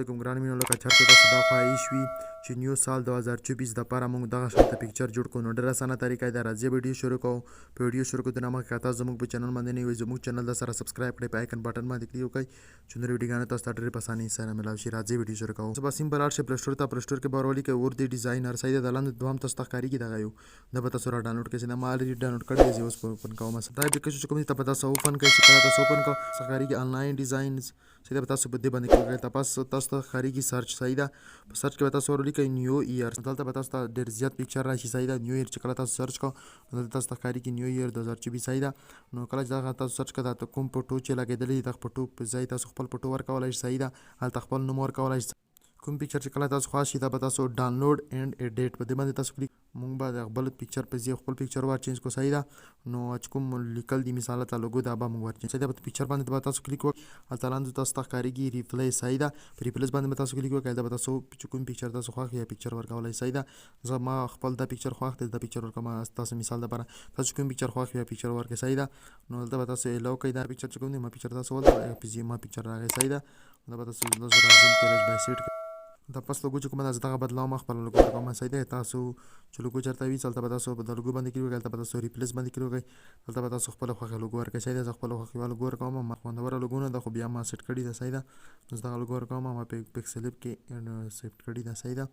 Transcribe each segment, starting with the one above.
علیکم ګران مینه لکه چېرته تاسو دا خواهش وي چې نیو سال 2024 دپاره موږ دغه شانته پکچر جوړ کړو. نو ډېره اسانه طریقه ده. راځئ ویډیو شروع کوو. په ویډیو شروع کېدو نه مخکې که تاسو زموږ په چینل باندې نه وئ زموږ چینل د سره سبسکرایب کړئ، په آیکن بټن باندې کلیک وکړئ چې نور ویډیوګانې تاسو ته ډېرې په اسانۍ سره میلاو شي. راځئ ویډیو شروع کوو. به سیمپل لاړ شئ پلی سټور ته. پلی سټور کې به ولیکئ اردو ډیزاینر صحیح ده. د لاندې دوهم تاسو ته ښکارېږي دغه یو دا به تاسو را ډاونلوډ کړئ. دا ما الریډي ډاونلوډ کړی دی، زه اوس اوپن کوم. دا اپلیکیشن چې کوم دی ته به تاسو اوپن کړئ. چې کله تاسو اوپن کړو ښکارېږي آنلاین ډیزاینز صحیح ده. به تاسو په دې باندې کلیک کړئ. تاسو ته ښکارېږي سرچ صحیح ده. په سرچ کې به تاسو ولیکئ نیو ایئر. دلته به تاسو ته ډېر زیات پکچر راشي صحیح ده. نیو ایئر چې کله تاسو سرچ کړو نو دلته تاسو ته ښکارېږي نیو ایئر 2024 صحیح ده. نو کله چې دغه تاسو سرچ کړه دا کوم فوټو چې لګېدلی دغه فوټو په ځای تاسو خپل فوټو ورکولی شئ صحیح ده. هلته خپل نوم ورکولی شئ. کوم پکچر چې کله تاسو خوښ شي دا به تاسو ډاونلوډ اینډ ایډیټ په دې باندې تاسو کلیک. موږ به د خپل پکچر په ځای خپل پکچر ور چینج کړو صحیح ده. نو چې کوم لیکل دي مثال ته لوګو دا به موږ ور چینج صحیح ده. په پکچر باندې به تاسو کلیک وکړئ. هلته لاندې تاسو ته ښکارېږي ریپلیس صحیح ده. په ریپلیس باندې به تاسو کلیک وکړئ. دا به تاسو چې کوم پکچر تاسو خوښ یا پکچر ورکولی صحیح ده. زما خپل دا پکچر خوښ دی، دا پکچر ورکوم. تاسو مثال لپاره تاسو کوم پکچر خوښ یا پکچر ورکړئ صحیح ده. نو دلته به تاسو الو کوئ. دا پکچر چې کوم دی ما پکچر تاسو ولته ما پکچر راغی صحیح ده. دا به تاسو زوم کیرج بای سیټ دا پس لوګو چې کومه ده زه دغه بدلوم خپله لوګو ورکوم صحیح ده. تاسو چې لوګو چېرته وي هلته به تاسو د لوګو باندې کلیک وکړئ. هلته به تاسو ریپلیس باندې کلیک وکړئ. هلته به تاسو خپله خوښه لوګو ورکړئ صحیح ده. زه خپله خوښه لوګو ورکوم. ما خوندوره لوګو نه ده خو بیا ما سیټ کړې ده صحیح ده. نو زه دغه لوګو ورکوم. ما پکسلیپ کې سیټ کړې ده صحیح ده.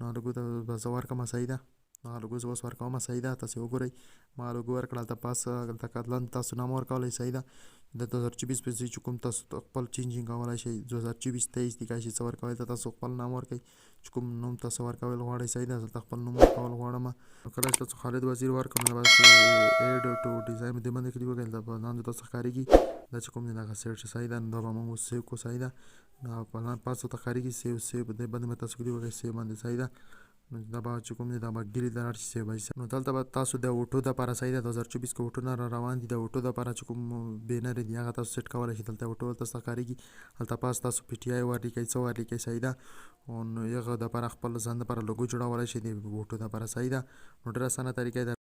نو لوګو ته به زه ورکړم صحیح ده. هغه لوګو زه اوس ورکوم صحیح ده. تاسې وګورئ ما لوګو ورکړه. هلته پاس هلته لاندې تاسو نام ورکولی صحیح ده. د 2024 په ځای چې کوم تاسو خپل چینجینګ کولی شئ 2024-23 لیکلی شئ څه ورکوئ. ته تاسو خپل نام ورکوئ چې کوم نوم تاسو ورکول غواړئ صحیح ده. دلته خپل نوم ورکول غواړم. کله چې تاسو خالد وزیر ورکړم نو بس ایډ ټو ډیزاین دې باندې کلیک وکړئ. دلته په لاندې تاسو ښکارېږي دا چې کوم دی دغه سیټ شي صحیح ده. نو دا به موږ اوس سیو کړو صحیح ده. نو په پاس ورته ښکارېږي سیو دې باندې به تاسو کلیک وکړئ سیو باندې صحیح ده. نو دا به چې کوم دی دا به ګیرې ته لاړ شي سیو به شي. نو دلته به تاسو د اوټو دپاره صحیح ده 2024 کې اوټونه را روان دي. د اوټو دپاره چې کوم بینر دي هغه تاسو سیټ کولی شئ. دلته اوټو تاسو ته ښکارېږي. هلته پاس تاسو پی ټي آی ورلیکئ څه ورلیکئ صحیح ده. نو هغه دپاره خپل ځان دپاره لوګو جوړولی شئ د اوټو دپاره صحیح ده. نو ډېره اسانه طریقه ده.